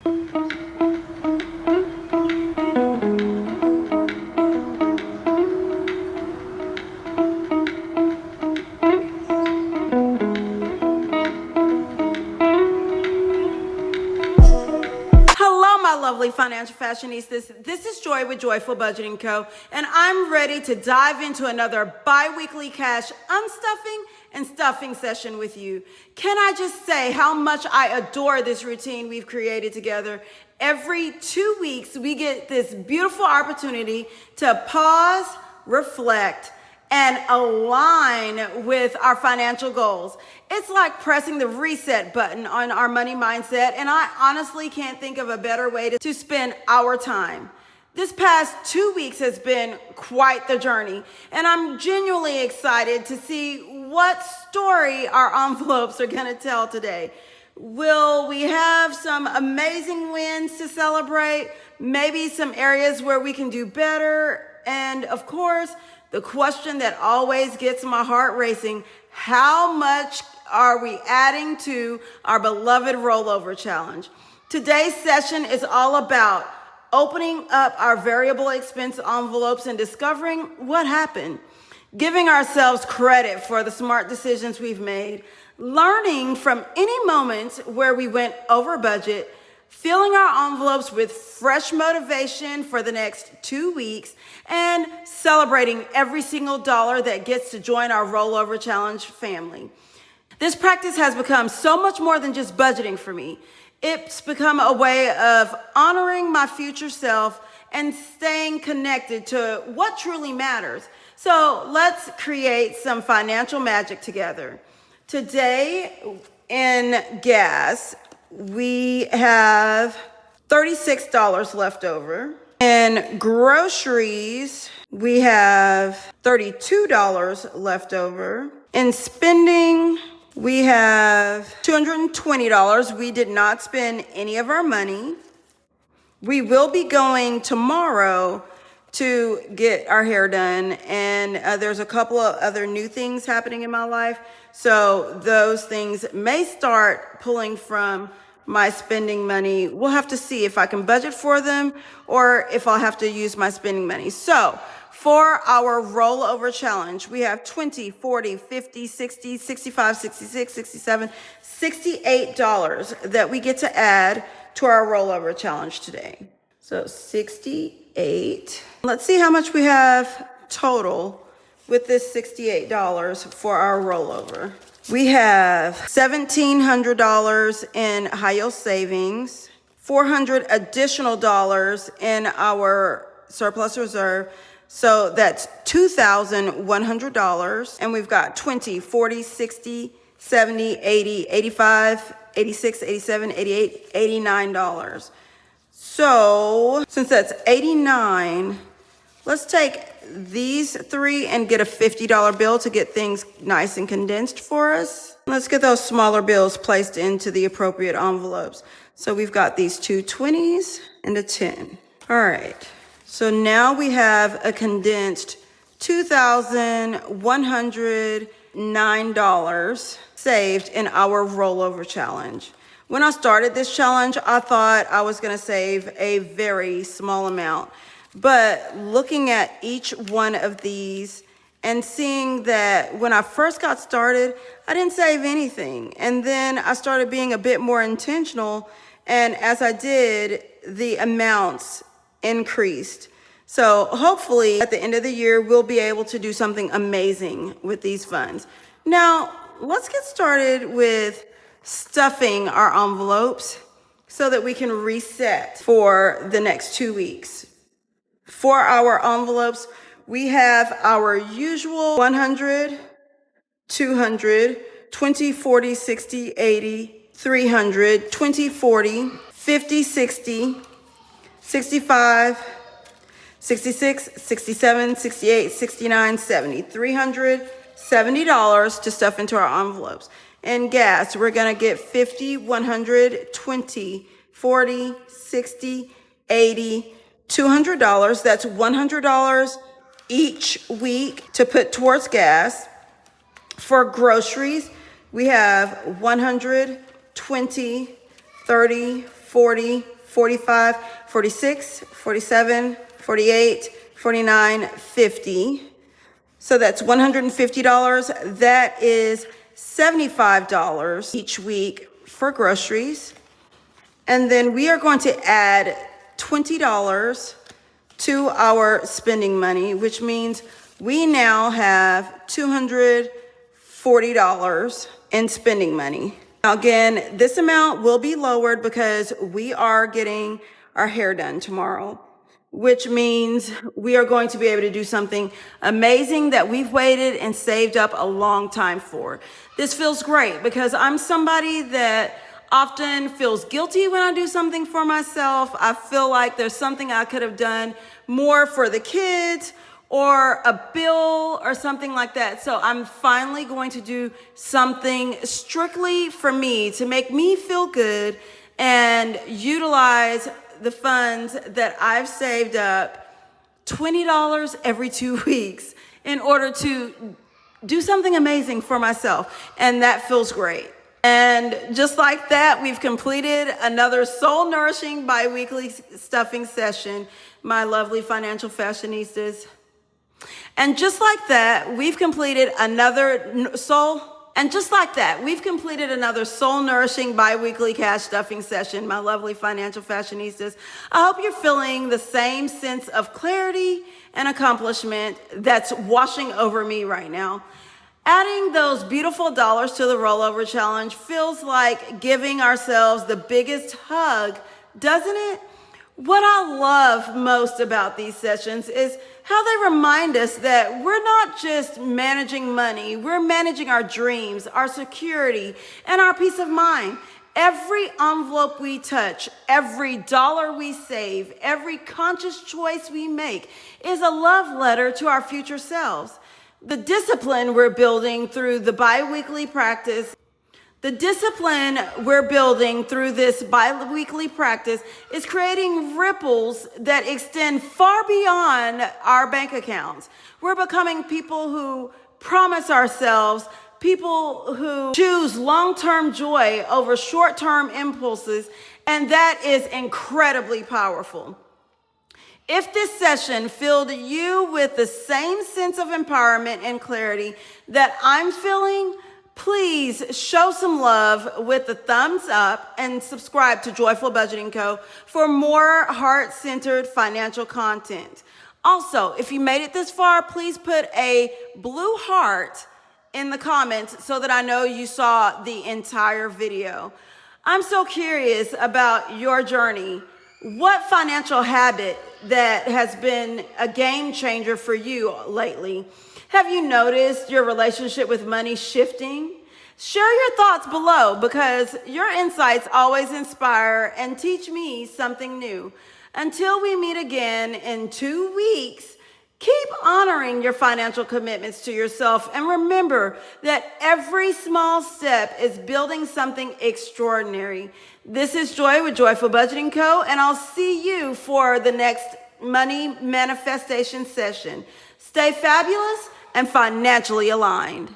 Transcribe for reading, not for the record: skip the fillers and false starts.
Hello, my lovely financial fashionistas. This is Joy with Joyful Budgeting Co., and I'm ready to dive into another bi-weekly cash unstuffing and stuffing session with you. Can I just say how much I adore this routine we've created together? Every 2 weeks, we get this beautiful opportunity to pause, reflect, and align with our financial goals. It's like pressing the reset button on our money mindset, and I honestly can't think of a better way to spend our time. This past 2 weeks has been quite the journey, and I'm genuinely excited to see what story our envelopes are gonna tell today. Will we have some amazing wins to celebrate? Maybe some areas where we can do better? And of course, the question that always gets my heart racing: how much are we adding to our beloved rollover challenge? Today's session is all about opening up our variable expense envelopes and discovering what happened, giving ourselves credit for the smart decisions we've made, learning from any moments where we went over budget, filling our envelopes with fresh motivation for the next 2 weeks, and celebrating every single dollar that gets to join our rollover challenge family. This practice has become so much more than just budgeting for me. It's become a way of honoring my future self and staying connected to what truly matters. So let's create some financial magic together. Today in gas, we have $36 left over. In groceries, we have $32 left over. In spending, we have $220. We did not spend any of our money. We will be going tomorrow to get our hair done, and there's a couple of other new things happening in my life. So those things may start pulling from my spending money. We'll have to see if I can budget for them or if I'll have to use my spending money. So for our rollover challenge, we have $20, $40, $50, $60, $65, $66, $67, $68 that we get to add to our rollover challenge today. So 68. Let's see how much we have total with this $68 for our rollover. We have $1,700 in high yield savings, $400 additional dollars in our surplus reserve. So that's $2,100. And we've got 20, 40, 60, 70, 80, 85, 86, 87, 88, $89. So since that's 89, let's take these three and get a $50 bill to get things nice and condensed for us. Let's get those smaller bills placed into the appropriate envelopes. So we've got these two 20s and a 10. All right. So now we have a condensed $2,109 saved in our rollover challenge. When I started this challenge, I thought I was going to save a very small amount. But looking at each one of these and seeing that when I first got started, I didn't save anything. And then I started being a bit more intentional. And as I did, the amounts increased. So hopefully at the end of the year, we'll be able to do something amazing with these funds. Now, let's get started with stuffing our envelopes so that we can reset for the next 2 weeks. For our envelopes, we have our usual 100, 200, 20, 40, 60, 80, 300, 20, 40, 50, 60, 65, 66, 67, 68, 69, 70, $370 to stuff into our envelopes. And gas, we're gonna get 50, 100, 20, 40, 60, 80, $200. That's $100 each week to put towards gas. For groceries, we have 100, 20, 30, 40, 45, 46, 47, 48, 49, 50. So that's $150. That is $75 each week for groceries. And then we are going to add $20 to our spending money, which means we now have $240 in spending money. Now again, this amount will be lowered because we are getting our hair done tomorrow, which means we are going to be able to do something amazing that we've waited and saved up a long time for. This feels great because I'm somebody that often feels guilty when I do something for myself. I feel like there's something I could have done more for the kids or a bill or something like that. So I'm finally going to do something strictly for me to make me feel good and utilize the funds that I've saved up, $20 every 2 weeks, in order to do something amazing for myself. And that feels great. And just like that, we've completed another soul-nourishing bi-weekly stuffing session, my lovely financial fashionistas. And just like that, we've completed another soul-nourishing bi-weekly cash stuffing session, my lovely financial fashionistas. I hope you're feeling the same sense of clarity and accomplishment that's washing over me right now. Adding those beautiful dollars to the rollover challenge feels like giving ourselves the biggest hug, doesn't it? What I love most about these sessions is how they remind us that we're not just managing money, we're managing our dreams, our security, and our peace of mind. Every envelope we touch, every dollar we save, every conscious choice we make is a love letter to our future selves. The discipline we're building through this bi-weekly practice is creating ripples that extend far beyond our bank accounts. We're becoming people who promise ourselves, people who choose long-term joy over short-term impulses, and that is incredibly powerful. If this session filled you with the same sense of empowerment and clarity that I'm feeling, please show some love with a thumbs up and subscribe to Joyful Budgeting Co. for more heart-centered financial content. Also, if you made it this far, please put a blue heart in the comments so that I know you saw the entire video. I'm so curious about your journey. What financial habit that has been a game changer for you lately? Have you noticed your relationship with money shifting? Share your thoughts below because your insights always inspire and teach me something new. Until we meet again in 2 weeks, keep honoring your financial commitments to yourself and remember that every small step is building something extraordinary. This is Joy with Joyful Budgeting Co. and I'll see you for the next money manifestation session. Stay fabulous and financially aligned.